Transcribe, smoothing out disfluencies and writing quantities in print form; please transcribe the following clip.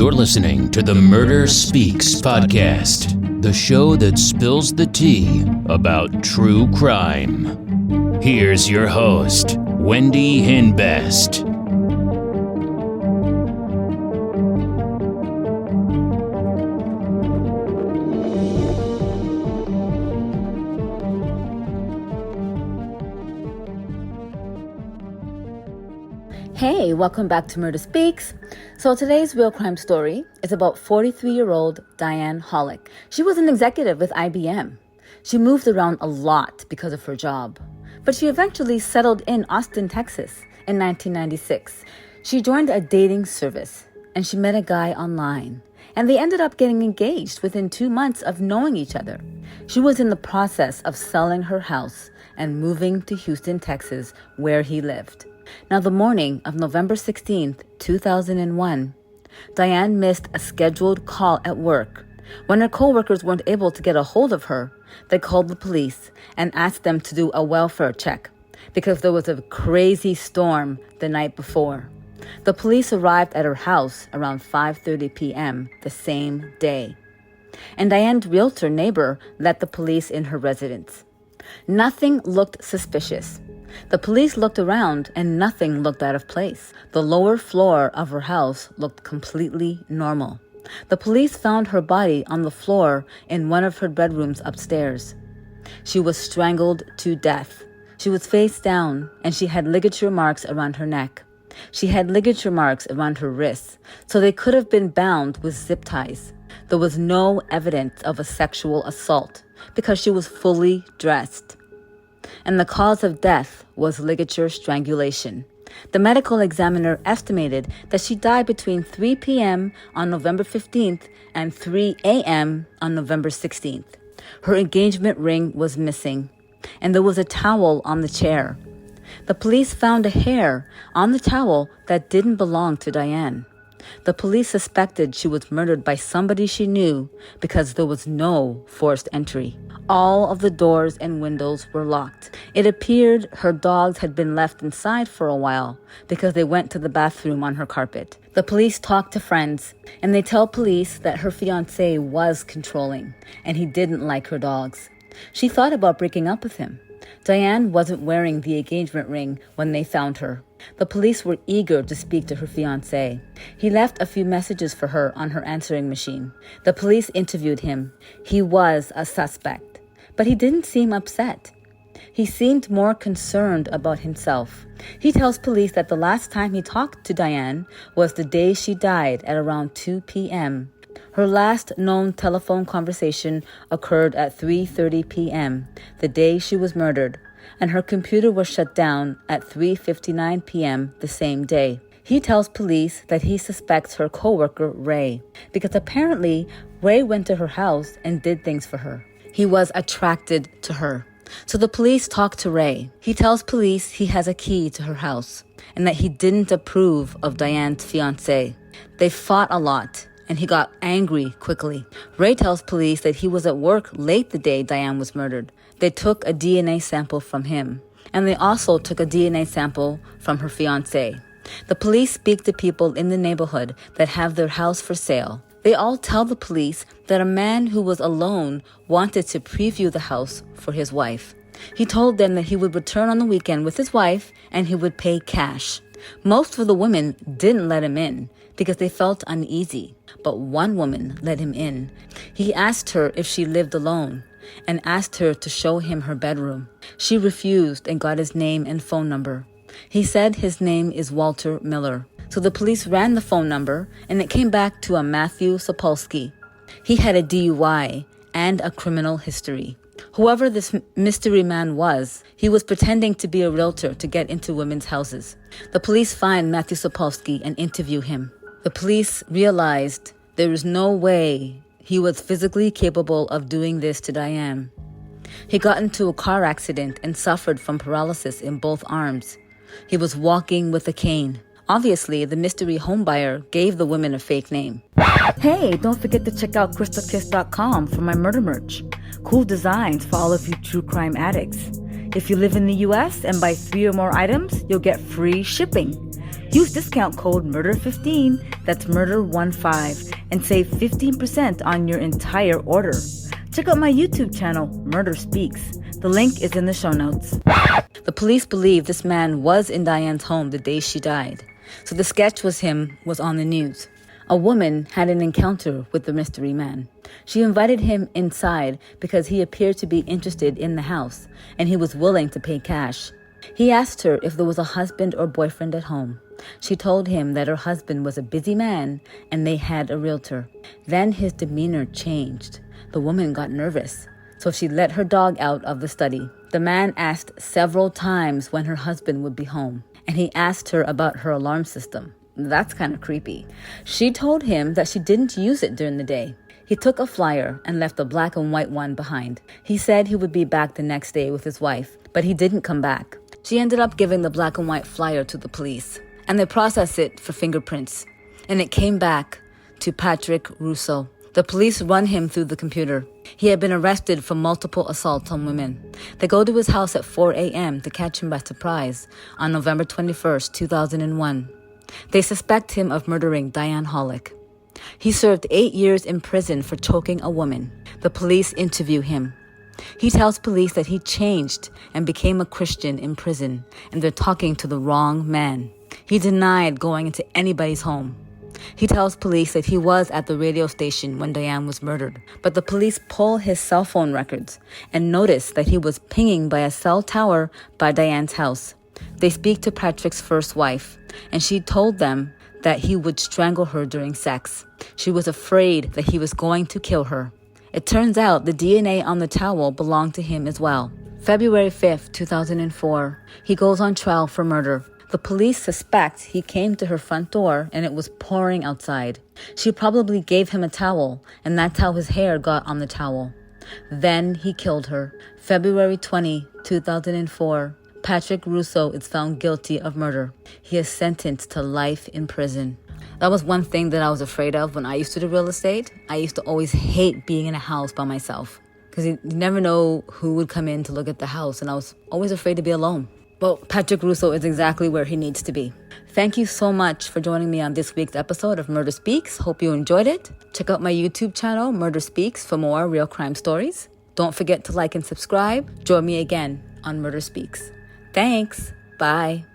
You're listening to the Murder Speaks podcast, the show that spills the tea about true crime. Here's your host, Wendy Hinbest. Hey, welcome back to Murder Speaks. So today's real crime story is about 43-year-old Diane Holik. She was an executive with IBM. She moved around a lot because of her job, but she eventually settled in Austin, Texas in 1996. She joined a dating service and she met a guy online, and they ended up getting engaged within 2 months of knowing each other. She was in the process of selling her house and moving to Houston, Texas, where he lived. Now, the morning of November 16th, 2001, Diane missed a scheduled call at work. When her coworkers weren't able to get a hold of her, they called the police and asked them to do a welfare check because there was a crazy storm the night before. The police arrived at her house around 5:30 p.m. the same day, and Diane's realtor neighbor let the police in her residence. Nothing looked suspicious. The police looked around and nothing looked out of place. The lower floor of her house looked completely normal. The police found her body on the floor in one of her bedrooms upstairs. She was strangled to death. She was face down and she had ligature marks around her neck. She had ligature marks around her wrists, so they could have been bound with zip ties. There was no evidence of a sexual assault because she was fully dressed. And the cause of death was ligature strangulation. The medical examiner estimated that she died between 3 p.m. on November 15th and 3 a.m. on November 16th. Her engagement ring was missing, and there was a towel on the chair. The police found a hair on the towel that didn't belong to Diane. The police suspected she was murdered by somebody she knew because there was no forced entry. All of the doors and windows were locked. It appeared her dogs had been left inside for a while because they went to the bathroom on her carpet. The police talked to friends, and they tell police that her fiancé was controlling and he didn't like her dogs. She thought about breaking up with him. Diane wasn't wearing the engagement ring when they found her. The police were eager to speak to her fiancé. He left a few messages for her on her answering machine. The police interviewed him. He was a suspect, but he didn't seem upset. He seemed more concerned about himself. He tells police that the last time he talked to Diane was the day she died at around 2 p.m. Her last known telephone conversation occurred at 3:30 p.m., the day she was murdered, and her computer was shut down at 3:59 p.m. the same day. He tells police that he suspects her coworker, Ray, because apparently Ray went to her house and did things for her. He was attracted to her. So the police talk to Ray. He tells police he has a key to her house and that he didn't approve of Diane's fiancé. They fought a lot, and he got angry quickly. Ray tells police that he was at work late the day Diane was murdered. They took a DNA sample from him, and they also took a DNA sample from her fiancé. The police speak to people in the neighborhood that have their house for sale. They all tell the police that a man who was alone wanted to preview the house for his wife. He told them that he would return on the weekend with his wife and he would pay cash. Most of the women didn't let him in because they felt uneasy, but one woman let him in. He asked her if she lived alone and asked her to show him her bedroom. She refused and got his name and phone number. He said his name is Walter Miller. So the police ran the phone number and it came back to a Matthew Sapolsky. He had a DUI and a criminal history. Whoever this mystery man was, he was pretending to be a realtor to get into women's houses. The police find Matthew Sapolsky and interview him. The police realized there was no way he was physically capable of doing this to Diane. He got into a car accident and suffered from paralysis in both arms. He was walking with a cane. Obviously, the mystery homebuyer gave the women a fake name. Hey, don't forget to check out crystalkiss.com for my murder merch. Cool designs for all of you true crime addicts. If you live in the US and buy 3 or more items, you'll get free shipping. Use discount code MURDER15, that's MURDER15, and save 15% on your entire order. Check out my YouTube channel, Murder Speaks. The link is in the show notes. The police believe this man was in Diane's home the day she died, so the sketch was on the news. A woman had an encounter with the mystery man. She invited him inside because he appeared to be interested in the house, and he was willing to pay cash. He asked her if there was a husband or boyfriend at home. She told him that her husband was a busy man and they had a realtor. Then his demeanor changed. The woman got nervous, so she let her dog out of the study. The man asked several times when her husband would be home, and he asked her about her alarm system. That's kind of creepy. She told him that she didn't use it during the day. He took a flyer and left a black and white one behind. He said he would be back the next day with his wife, but he didn't come back. She ended up giving the black and white flyer to the police, and they processed it for fingerprints, and it came back to Patrick Russo. The police run him through the computer. He had been arrested for multiple assaults on women. They go to his house at 4 a.m. to catch him by surprise on November 21st, 2001. They suspect him of murdering Diane Holik. He served 8 years in prison for choking a woman. The police interview him. He tells police that he changed and became a Christian in prison, and they're talking to the wrong man. He denied going into anybody's home. He tells police that he was at the radio station when Diane was murdered, but the police pull his cell phone records and notice that he was pinging by a cell tower by Diane's house. They speak to Patrick's first wife, and she told them that he would strangle her during sex. She was afraid that he was going to kill her. It turns out the DNA on the towel belonged to him as well. February 5th, 2004, he goes on trial for murder. The police suspect he came to her front door and it was pouring outside. She probably gave him a towel, and that's how his hair got on the towel. Then he killed her. February 20, 2004, Patrick Russo is found guilty of murder. He is sentenced to life in prison. That was one thing that I was afraid of when I used to do real estate. I used to always hate being in a house by myself because you never know who would come in to look at the house, and I was always afraid to be alone. Well, Patrick Russo is exactly where he needs to be. Thank you so much for joining me on this week's episode of Murder Speaks. Hope you enjoyed it. Check out my YouTube channel, Murder Speaks, for more real crime stories. Don't forget to like and subscribe. Join me again on Murder Speaks. Thanks. Bye.